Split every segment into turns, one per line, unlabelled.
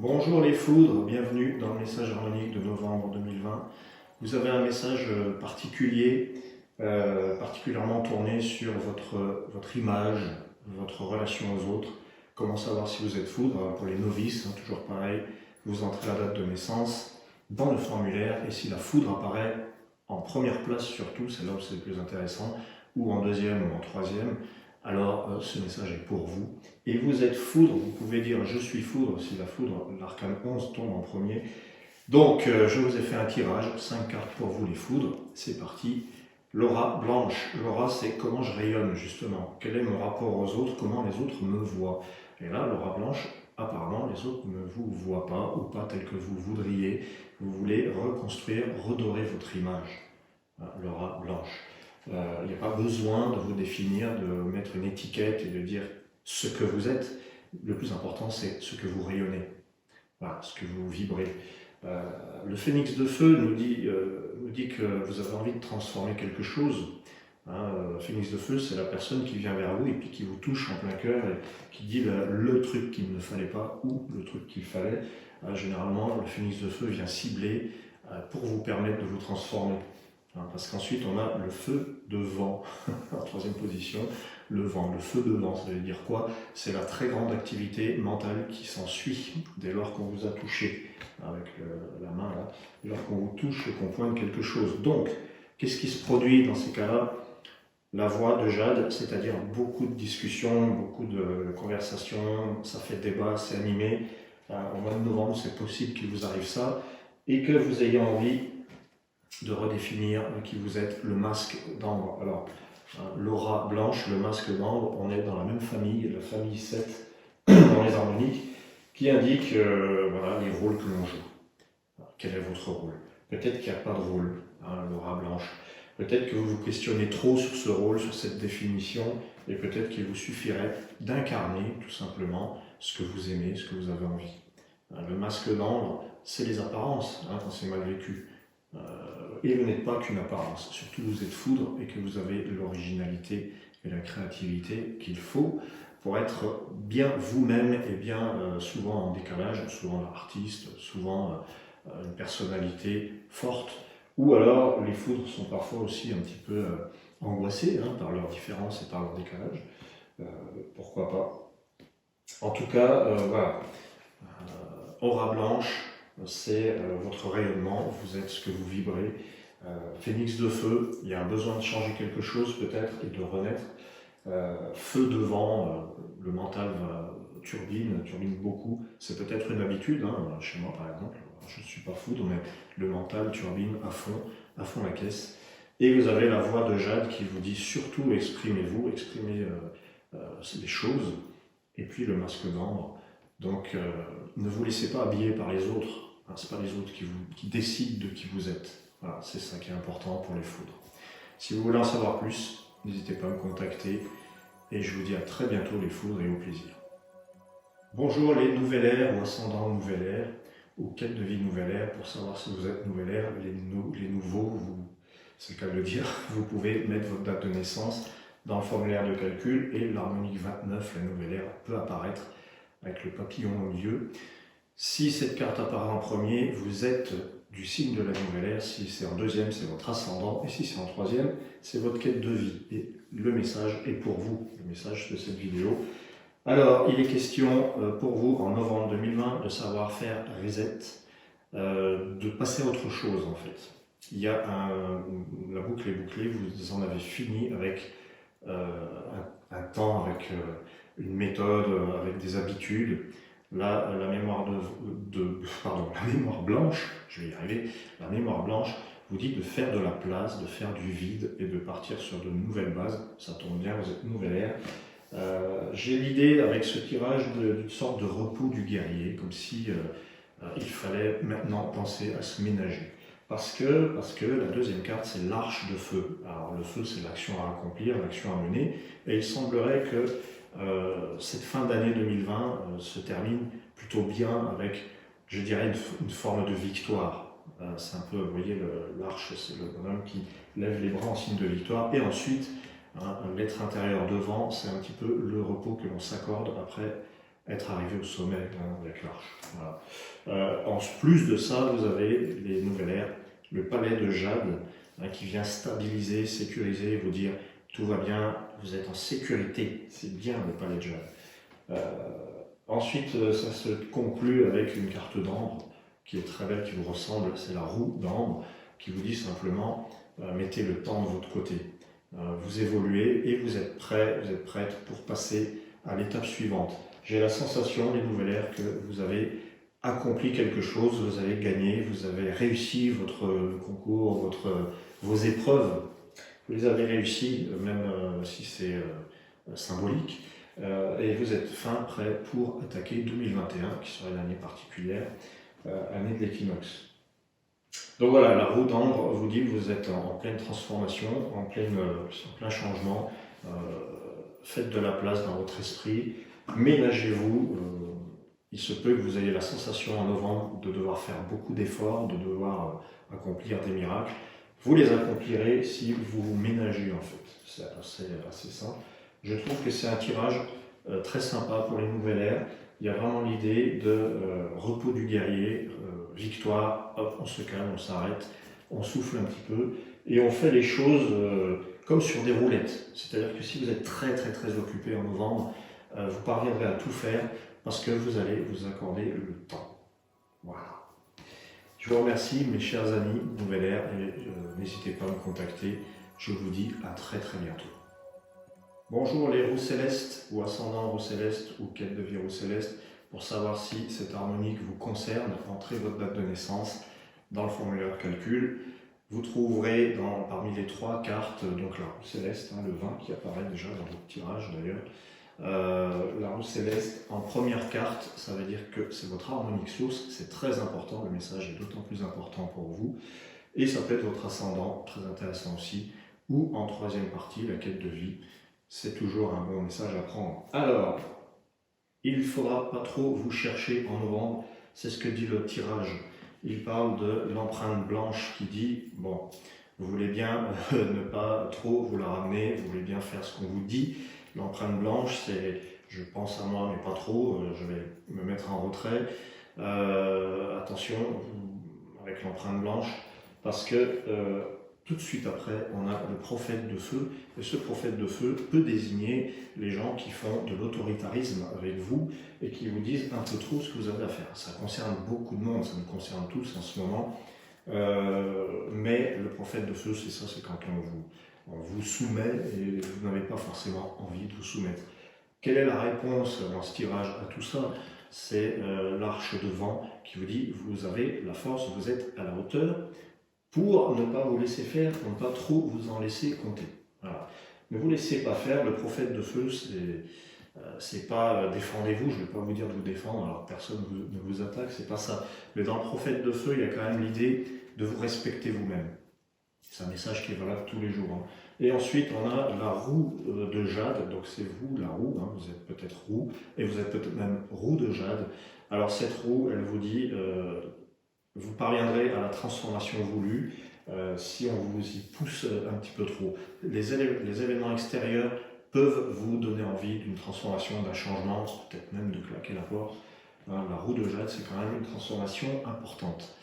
Bonjour les foudres, bienvenue dans le message harmonique de novembre 2020. Vous avez un message particulier, particulièrement tourné sur votre image, votre relation aux autres. Comment savoir si vous êtes foudre? Alors pour les novices, toujours pareil, vous entrez la date de naissance dans le formulaire et si la foudre apparaît en première place surtout, c'est là où c'est le plus intéressant, ou en deuxième ou en troisième, alors ce message est pour vous. Et vous êtes foudre, vous pouvez dire je suis foudre si la foudre, l'arcane 11 tombe en premier. Donc je vous ai fait un tirage, 5 cartes pour vous les foudres, c'est parti. L'aura blanche, l'aura c'est comment je rayonne justement, quel est mon rapport aux autres, comment les autres me voient. Et là l'aura blanche, apparemment les autres ne vous voient pas ou pas tel que vous voudriez, vous voulez reconstruire, redorer votre image, l'aura blanche. Il n'y a pas besoin de vous définir, de mettre une étiquette et de dire ce que vous êtes. Le plus important, c'est ce que vous rayonnez, voilà, ce que vous vibrez. Le phénix de feu nous dit que vous avez envie de transformer quelque chose. Le phénix de feu, c'est la personne qui vient vers vous et puis qui vous touche en plein cœur et qui dit le truc qu'il ne fallait pas ou le truc qu'il fallait. Généralement, le phénix de feu vient cibler pour vous permettre de vous transformer. Parce qu'ensuite on a le feu de vent, en troisième position, le vent, le feu de vent, ça veut dire quoi? C'est la très grande activité mentale qui s'ensuit dès lors qu'on vous a touché, avec la main là, dès lors qu'on vous touche et qu'on pointe quelque chose. Donc, qu'est-ce qui se produit dans ces cas-là? La voix de Jade, c'est-à-dire beaucoup de discussions, beaucoup de conversations, ça fait débat, c'est animé. Au mois de novembre, c'est possible qu'il vous arrive ça, et que vous ayez envie de redéfinir qui vous êtes, le masque d'ambre. Alors, l'aura blanche, le masque d'ambre, on est dans la même famille, la famille 7 dans les harmoniques, qui indique voilà, les rôles que l'on joue. Quel est votre rôle? Peut-être qu'il n'y a pas de rôle, l'aura blanche. Peut-être que vous vous questionnez trop sur ce rôle, sur cette définition, et peut-être qu'il vous suffirait d'incarner tout simplement ce que vous aimez, ce que vous avez envie. Le masque d'ambre, c'est les apparences, quand c'est mal vécu. Et vous n'êtes pas qu'une apparence, surtout vous êtes foudre et que vous avez l'originalité et la créativité qu'il faut pour être bien vous-même et bien souvent en décalage, souvent artiste, souvent une personnalité forte, ou alors les foudres sont parfois aussi un petit peu angoissés par leur différence et par leur décalage, pourquoi pas. En tout cas, voilà, aura blanche, c'est votre rayonnement, vous êtes ce que vous vibrez. Phénix de feu, il y a un besoin de changer quelque chose peut-être et de renaître. Feu de vent, le mental turbine beaucoup. C'est peut-être une habitude, chez moi par exemple, je ne suis pas foudre, mais le mental turbine à fond la caisse. Et vous avez la voix de Jade qui vous dit surtout exprimez-vous, exprimez les choses. Et puis le masque d'ambre. Donc ne vous laissez pas habiller par les autres. Ce n'est pas les autres qui décident de qui vous êtes. Voilà, c'est ça qui est important pour les foudres. Si vous voulez en savoir plus, n'hésitez pas à me contacter. Et je vous dis à très bientôt les foudres et au plaisir. Bonjour les nouvelles ères ou ascendants nouvelle ère, ou quête de vie nouvelle ère, pour savoir si vous êtes nouvelle ère, les nouveaux, c'est le cas de le dire, vous pouvez mettre votre date de naissance dans le formulaire de calcul et l'harmonique 29, la nouvelle ère, peut apparaître avec le papillon au milieu. Si cette carte apparaît en premier, vous êtes du signe de la nouvelle ère. Si c'est en deuxième, c'est votre ascendant. Et si c'est en troisième, c'est votre quête de vie. Et le message est pour vous, le message de cette vidéo. Alors, il est question pour vous, en novembre 2020, de savoir faire reset, de passer à autre chose en fait. Il y a la boucle est bouclée, vous en avez fini avec un temps, avec une méthode, avec des habitudes. Là, la mémoire la mémoire blanche, je vais y arriver, la mémoire blanche vous dit de faire de la place, de faire du vide et de partir sur de nouvelles bases. Ça tombe bien, vous êtes nouvelle ère. J'ai l'idée avec ce tirage d'une sorte de repos du guerrier, comme si il fallait maintenant penser à se ménager. Parce que la deuxième carte, c'est l'arche de feu. Alors le feu, c'est l'action à accomplir, l'action à mener, et il semblerait que cette fin d'année 2020 se termine plutôt bien avec, je dirais, une forme de victoire. C'est un peu, vous voyez, l'arche, c'est le bonhomme qui lève les bras en signe de victoire, et ensuite, l'être intérieur devant, c'est un petit peu le repos que l'on s'accorde après être arrivé au sommet avec l'arche. Voilà. En plus de ça, vous avez les nouvelles ères, le palais de Jade, qui vient stabiliser, sécuriser, vous dire tout va bien, vous êtes en sécurité. C'est bien le palais de Jade. Ensuite, ça se conclut avec une carte d'ambre qui est très belle, qui vous ressemble, c'est la roue d'ambre, qui vous dit simplement mettez le temps de votre côté. Vous évoluez et vous êtes prête pour passer à l'étape suivante. J'ai la sensation, les nouvelles ères, que vous avez accompli quelque chose, vous avez gagné, vous avez réussi votre concours, vos épreuves. Vous les avez réussies, même si c'est symbolique. Et vous êtes prêt pour attaquer 2021, qui sera une année particulière, année de l'équinoxe. Donc voilà, la roue d'ambre vous dit que vous êtes en pleine transformation, en plein changement. Faites de la place dans votre esprit, ménagez-vous. Il se peut que vous ayez la sensation en novembre de devoir faire beaucoup d'efforts, de devoir accomplir des miracles. Vous les accomplirez si vous vous ménagez en fait. C'est assez simple. Je trouve que c'est un tirage très sympa pour les nouvelles ères. Il y a vraiment l'idée de repos du guerrier, victoire, hop, on se calme, on s'arrête, on souffle un petit peu et on fait les choses comme sur des roulettes. C'est-à-dire que si vous êtes très occupé en novembre, vous parviendrez à tout faire parce que vous allez vous accorder le temps. Voilà. Je vous remercie mes chers amis Nouvelle Ère et n'hésitez pas à me contacter. Je vous dis à très bientôt. Bonjour les roues célestes ou ascendants roues célestes ou quête de vie roues célestes. Pour savoir si cette harmonique vous concerne, entrez votre date de naissance dans le formulaire de calcul. Vous trouverez parmi les 3 cartes, donc la roue céleste, le 20 qui apparaît déjà dans votre tirage d'ailleurs. La roue céleste en première carte, ça veut dire que c'est votre harmonique source, c'est très important, le message est d'autant plus important pour vous. Et ça peut être votre ascendant, très intéressant aussi, ou en troisième partie, la quête de vie. C'est toujours un bon message à prendre. Alors, il ne faudra pas trop vous chercher en novembre, c'est ce que dit le tirage. Il parle de l'empreinte blanche qui dit, bon, vous voulez bien ne pas trop vous la ramener, vous voulez bien faire ce qu'on vous dit. L'empreinte blanche, c'est je pense à moi mais pas trop, je vais me mettre en retrait. Attention avec l'empreinte blanche, parce que tout de suite après, on a le prophète de feu, et ce prophète de feu peut désigner les gens qui font de l'autoritarisme avec vous et qui vous disent un peu trop ce que vous avez à faire. Ça concerne beaucoup de monde, ça nous concerne tous en ce moment, mais le prophète de feu, c'est ça, c'est quand on vous soumet et vous n'avez pas forcément envie de vous soumettre. Quelle est la réponse dans ce tirage à tout ça? C'est l'arche de vent qui vous dit vous avez la force, vous êtes à la hauteur, pour ne pas vous laisser faire, pour ne pas trop vous en laisser compter. Voilà. Ne vous laissez pas faire, le prophète de feu, c'est pas défendez-vous, je ne vais pas vous dire de vous défendre, alors personne ne vous attaque, c'est pas ça. Mais dans le prophète de feu, il y a quand même l'idée de vous respecter vous-même. C'est un message qui est valable tous les jours. Hein. Et ensuite, on a la roue de jade, donc c'est vous la roue, hein, vous êtes peut-être roue, et vous êtes peut-être même roue de jade. Alors cette roue, elle vous dit... vous parviendrez à la transformation voulue si on vous y pousse un petit peu trop. Les événements extérieurs peuvent vous donner envie d'une transformation, d'un changement, peut-être même de claquer la porte. La roue de jade, c'est quand même une transformation importante.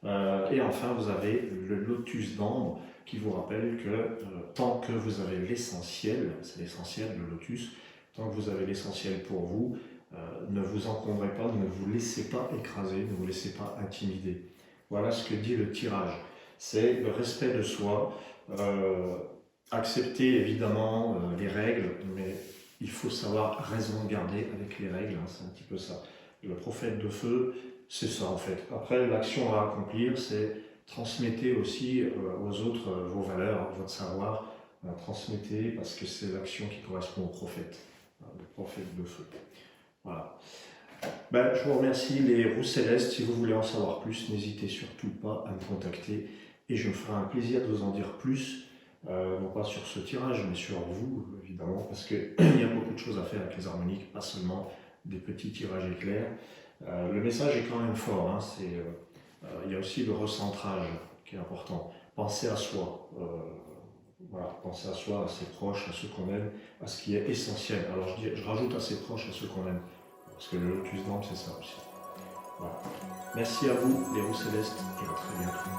Et enfin, vous avez le lotus d'ambre qui vous rappelle que tant que vous avez l'essentiel, c'est l'essentiel le lotus, tant que vous avez l'essentiel pour vous, ne vous encombrez pas, ne vous laissez pas écraser, ne vous laissez pas intimider. Voilà ce que dit le tirage. C'est le respect de soi, accepter évidemment les règles, mais il faut savoir raison garder avec les règles, hein, c'est un petit peu ça. Le prophète de feu, c'est ça en fait. Après, l'action à accomplir, c'est transmettez aussi aux autres vos valeurs, votre savoir, transmettez parce que c'est l'action qui correspond au prophète, le prophète de feu. Voilà. Je vous remercie les roues célestes. Si vous voulez en savoir plus, n'hésitez surtout pas à me contacter et je me ferai un plaisir de vous en dire plus, non pas sur ce tirage, mais sur vous, évidemment, parce qu'il y a beaucoup de choses à faire avec les harmoniques, pas seulement des petits tirages éclairs. Le message est quand même fort, hein, il y a aussi le recentrage qui est important. Pensez à soi. Voilà, pensez à soi, à ses proches, à ceux qu'on aime, à ce qui est essentiel. Alors je rajoute à ses proches, à ceux qu'on aime. Parce que le lotus d'ambre, c'est ça aussi. Voilà. Merci à vous, les roues célestes, et à très bientôt.